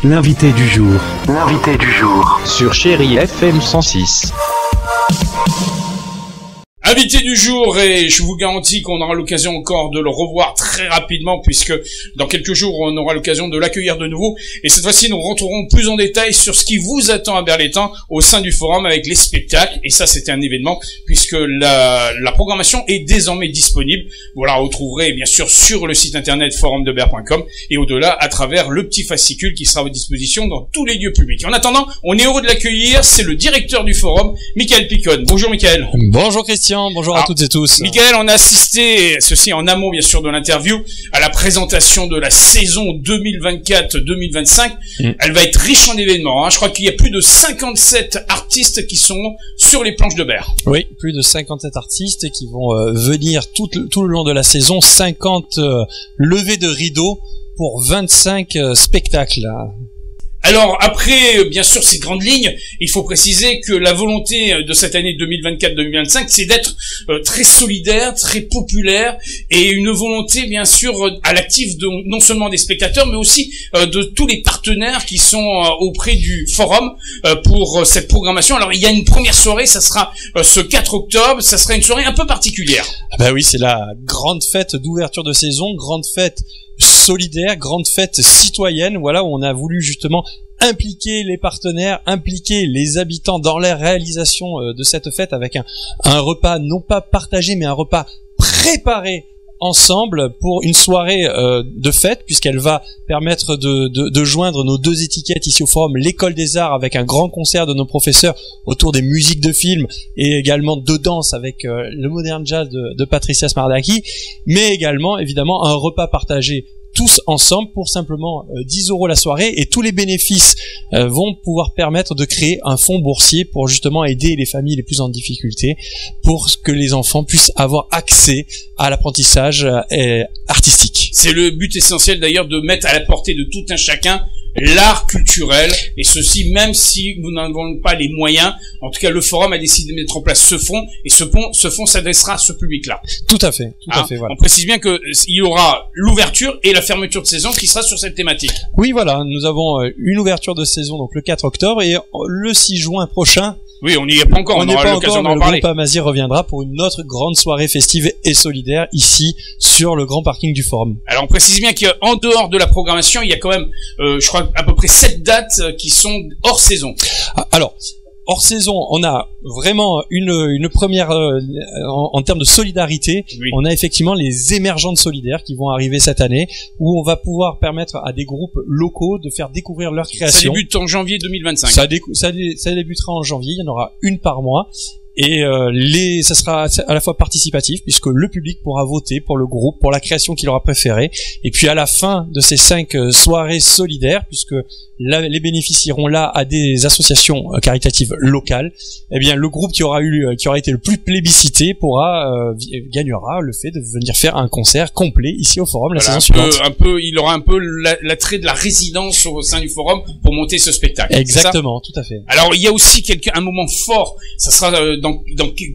L'invité du jour. L'invité du jour. Sur Chérie FM 106. Invité du jour, et je vous garantis qu'on aura l'occasion encore de le revoir très rapidement, puisque dans quelques jours on aura l'occasion de l'accueillir de nouveau, et cette fois-ci nous rentrerons plus en détail sur ce qui vous attend à Berlétan au sein du forum avec les spectacles, et ça c'était un événement puisque la programmation est désormais disponible. Vous la retrouverez bien sûr sur le site internet forumdeber.com et au-delà à travers le petit fascicule qui sera à votre disposition dans tous les lieux publics. En attendant, on est heureux de l'accueillir, c'est le directeur du forum, Michael Picon. Bonjour Michael. Bonjour Christian. Bonjour à toutes et tous. Michael, on a assisté, ceci en amont bien sûr de l'interview, à la présentation de la saison 2024-2025. Elle va être riche en événements. Hein. Je crois qu'il y a plus de 57 artistes qui sont sur les planches de Berre. Oui, plus de 57 artistes qui vont venir tout le long de la saison. 50 levées de rideaux pour 25 spectacles. Alors après, bien sûr, ces grandes lignes, il faut préciser que la volonté de cette année 2024-2025, c'est d'être très solidaire, très populaire, et une volonté, bien sûr, à l'actif de non seulement des spectateurs, mais aussi de tous les partenaires qui sont auprès du forum pour cette programmation. Alors il y a une première soirée, ça sera ce 4 octobre, ça sera une soirée un peu particulière. Ah bah oui, c'est la grande fête d'ouverture de saison, grande fête solidaire, grande fête citoyenne, voilà, où on a voulu justement impliquer les partenaires, impliquer les habitants dans la réalisation de cette fête avec un repas non pas partagé mais un repas préparé ensemble pour une soirée de fête, puisqu'elle va permettre de joindre nos deux étiquettes ici au forum, l'école des arts avec un grand concert de nos professeurs autour des musiques de films et également de danse avec le modern jazz de Patricia Smardaki, mais également évidemment un repas partagé tous ensemble pour simplement 10 € la soirée, et tous les bénéfices vont pouvoir permettre de créer un fonds boursier pour justement aider les familles les plus en difficulté, pour que les enfants puissent avoir accès à l'apprentissage artistique. C'est le but essentiel d'ailleurs, de mettre à la portée de tout un chacun l'art culturel, et ceci même si nous n'avons pas les moyens. En tout cas, le forum a décidé de mettre en place ce fonds, et ce fonds s'adressera à ce public-là. Tout à fait, voilà. On précise bien que il y aura l'ouverture et la fermeture de saison qui sera sur cette thématique. Oui, voilà, nous avons une ouverture de saison donc le 4 octobre, et le 6 juin prochain. Oui, on n'y est pas encore, on aura l'occasion d'en parler. Le groupe Amazir reviendra pour une autre grande soirée festive et solidaire ici sur le grand parking du forum. Alors on précise bien qu'en dehors de la programmation, il y a quand même, je crois, à peu près 7 dates qui sont hors saison. Alors, hors saison, on a vraiment une première en termes de solidarité. Oui. On a effectivement les émergentes solidaires qui vont arriver cette année, où on va pouvoir permettre à des groupes locaux de faire découvrir leur création. Ça débute en janvier 2025. Ça débutera en janvier, il y en aura une par mois. Et ça sera à la fois participatif, puisque le public pourra voter pour le groupe, pour la création qu'il aura préférée. Et puis à la fin de ces 5 soirées solidaires, puisque les bénéfices iront là à des associations caritatives locales, eh bien le groupe qui aura été le plus plébiscité gagnera le fait de venir faire un concert complet ici au forum la saison suivante. Il aura un peu l'attrait de la résidence au sein du forum pour monter ce spectacle. Exactement, tout à fait. Alors il y a aussi un moment fort, ça sera dans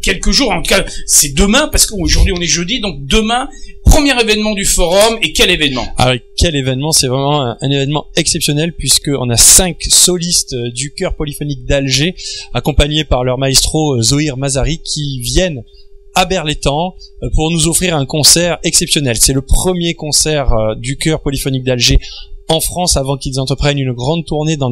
quelques jours, en tout cas c'est demain, parce qu'aujourd'hui on est jeudi, donc demain, premier événement du forum. Et quel événement? Alors quel événement? C'est vraiment un événement exceptionnel, puisqu'on a 5 solistes du chœur polyphonique d'Alger, accompagnés par leur maestro Zohir Mazari, qui viennent à Berlétan pour nous offrir un concert exceptionnel. C'est le premier concert du chœur polyphonique d'Alger en France, avant qu'ils entreprennent une grande tournée dans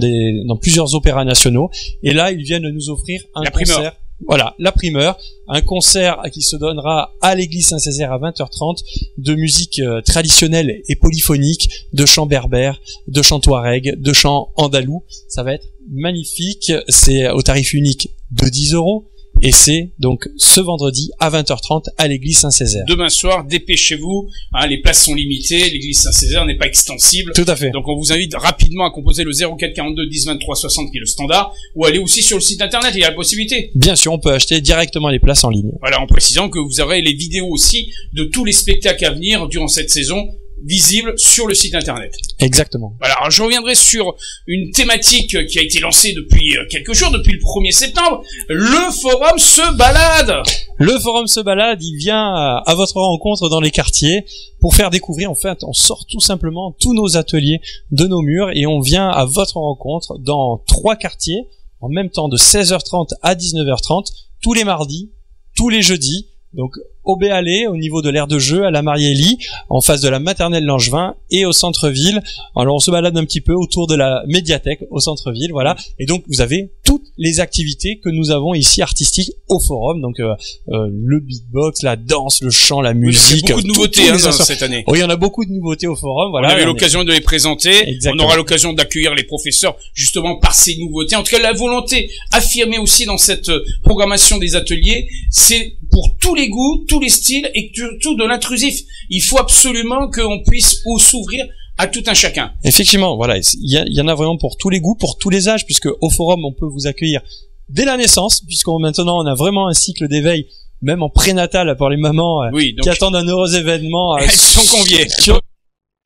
plusieurs opéras nationaux. Et là, ils viennent nous offrir un concert. Voilà, la primeur, un concert qui se donnera à l'église Saint-Césaire à 20h30, de musique traditionnelle et polyphonique, de chants berbères, de chants touareg, de chants andalous. Ça va être magnifique, c'est au tarif unique de 10 €. Et c'est donc ce vendredi à 20h30 à l'église Saint-Césaire. Demain soir, dépêchez-vous, les places sont limitées, l'église Saint-Césaire n'est pas extensible. Tout à fait. Donc on vous invite rapidement à composer le 04 42 10 23 60 qui est le standard, ou aller aussi sur le site internet, il y a la possibilité. Bien sûr, on peut acheter directement les places en ligne. Voilà, en précisant que vous aurez les vidéos aussi de tous les spectacles à venir durant cette saison visible sur le site internet. Exactement. Voilà, alors je reviendrai sur une thématique qui a été lancée depuis quelques jours, depuis le 1er septembre. Le forum se balade. Le forum se balade, il vient à votre rencontre dans les quartiers pour faire découvrir, en fait, on sort tout simplement tous nos ateliers de nos murs et on vient à votre rencontre dans 3 quartiers en même temps de 16h30 à 19h30 tous les mardis, tous les jeudis. Donc au Béalé, au niveau de l'aire de jeu, à la Mariélie, en face de la maternelle Langevin et au centre-ville. Alors on se balade un petit peu autour de la médiathèque au centre-ville, voilà. Et donc vous avez toutes les activités que nous avons ici artistiques au forum. Donc le beatbox, la danse, le chant, la musique. Il y a beaucoup de nouveautés cette année. Oui, il y en a beaucoup de nouveautés au forum. Voilà. On avait l'occasion de les présenter. Exactement. On aura l'occasion d'accueillir les professeurs justement par ces nouveautés. En tout cas, la volonté affirmée aussi dans cette programmation des ateliers, c'est pour tous les goûts, tous les styles et tout de l'intrusif. Il faut absolument qu'on puisse s'ouvrir à tout un chacun. Effectivement, voilà, il y en a vraiment pour tous les goûts, pour tous les âges, puisque au forum on peut vous accueillir dès la naissance, maintenant on a vraiment un cycle d'éveil, même en prénatal pour les mamans qui attendent un heureux événement. Elles sont conviées.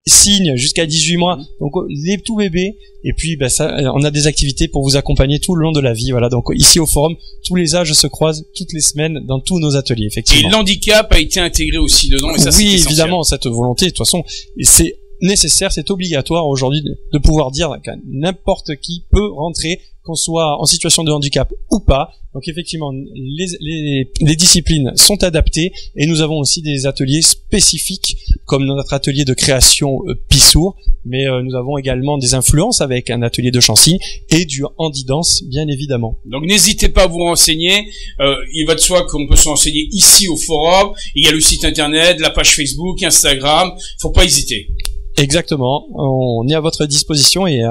Signes jusqu'à 18 mois, donc les tout bébés, et puis on a des activités pour vous accompagner tout le long de la vie. Voilà, donc ici au forum, tous les âges se croisent toutes les semaines dans tous nos ateliers, effectivement. Et l'handicap a été intégré aussi dedans, et ça, oui, évidemment, cette volonté, de toute façon, c'est nécessaire, c'est obligatoire aujourd'hui de pouvoir dire que n'importe qui peut rentrer, qu'on soit en situation de handicap ou pas. Donc effectivement, les disciplines sont adaptées et nous avons aussi des ateliers spécifiques comme notre atelier de création Pissour, mais nous avons également des influences avec un atelier de chansigne et du handi-dance, bien évidemment. Donc n'hésitez pas à vous renseigner. Il va de soi qu'on peut se renseigner ici au forum. Il y a le site internet, la page Facebook, Instagram. Faut pas hésiter. Exactement, on est à votre disposition et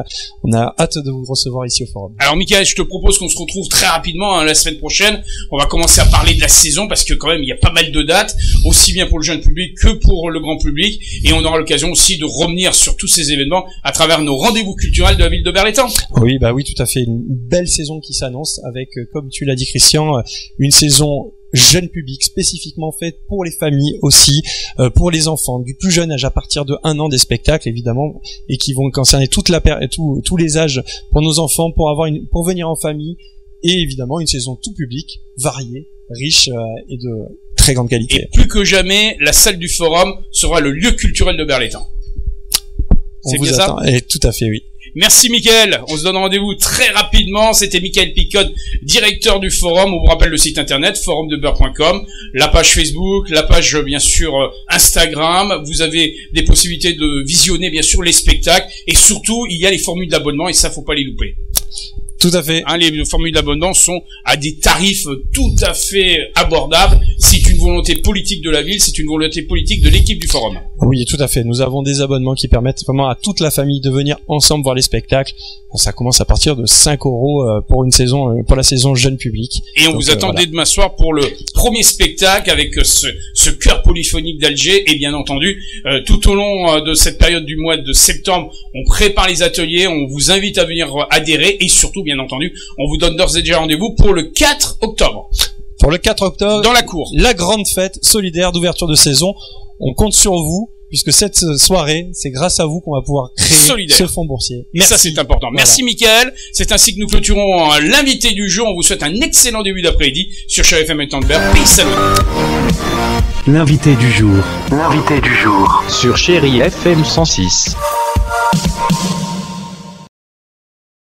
on a hâte de vous recevoir ici au forum. Alors Mickaël, je te propose qu'on se retrouve très rapidement la semaine prochaine. On va commencer à parler de la saison parce que quand même il y a pas mal de dates, aussi bien pour le jeune public que pour le grand public, et on aura l'occasion aussi de revenir sur tous ces événements à travers nos rendez-vous culturels de la ville de Berlétan. Oui, oui, tout à fait, une belle saison qui s'annonce avec, comme tu l'as dit Christian, une saison jeune public, spécifiquement faite pour les familles aussi, pour les enfants du plus jeune âge à partir de 1 an, des spectacles évidemment, et qui vont concerner tous les âges pour nos enfants, pour venir en famille, et évidemment une saison tout public, variée, riche et de très grande qualité. Et plus que jamais, la salle du forum sera le lieu culturel de Berlétan. C'est bien ça ? Et tout à fait, oui. Merci Mickaël, on se donne rendez-vous très rapidement. C'était Mickaël Picotte, directeur du forum. On vous rappelle le site internet forumdebeurre.com, la page Facebook, la page bien sûr Instagram. Vous avez des possibilités de visionner bien sûr les spectacles, et surtout il y a les formules d'abonnement et ça faut pas les louper. Tout à fait. Les formules d'abonnement sont à des tarifs tout à fait abordables. C'est une volonté politique de la ville, c'est une volonté politique de l'équipe du forum. Oui, tout à fait. Nous avons des abonnements qui permettent vraiment à toute la famille de venir ensemble voir les spectacles. Ça commence à partir de 5 € pour pour la saison jeune public. Et on vous attend dès demain soir pour le premier spectacle avec ce chœur polyphonique d'Alger. Et bien entendu, tout au long de cette période du mois de septembre, on prépare les ateliers, on vous invite à venir adhérer, et surtout, bien entendu, on vous donne d'ores et déjà rendez-vous pour le 4 octobre. Pour le 4 octobre, dans la cour, la grande fête solidaire d'ouverture de saison. On compte sur vous, puisque cette soirée, c'est grâce à vous qu'on va pouvoir créer ce fonds boursier. Merci. Ça, c'est important. Voilà. Merci, Mickaël. C'est ainsi que nous clôturons l'invité du jour. On vous souhaite un excellent début d'après-midi sur Chérie FM Tandberg. Peace and love. L'invité du jour. Sur Chérie FM 106.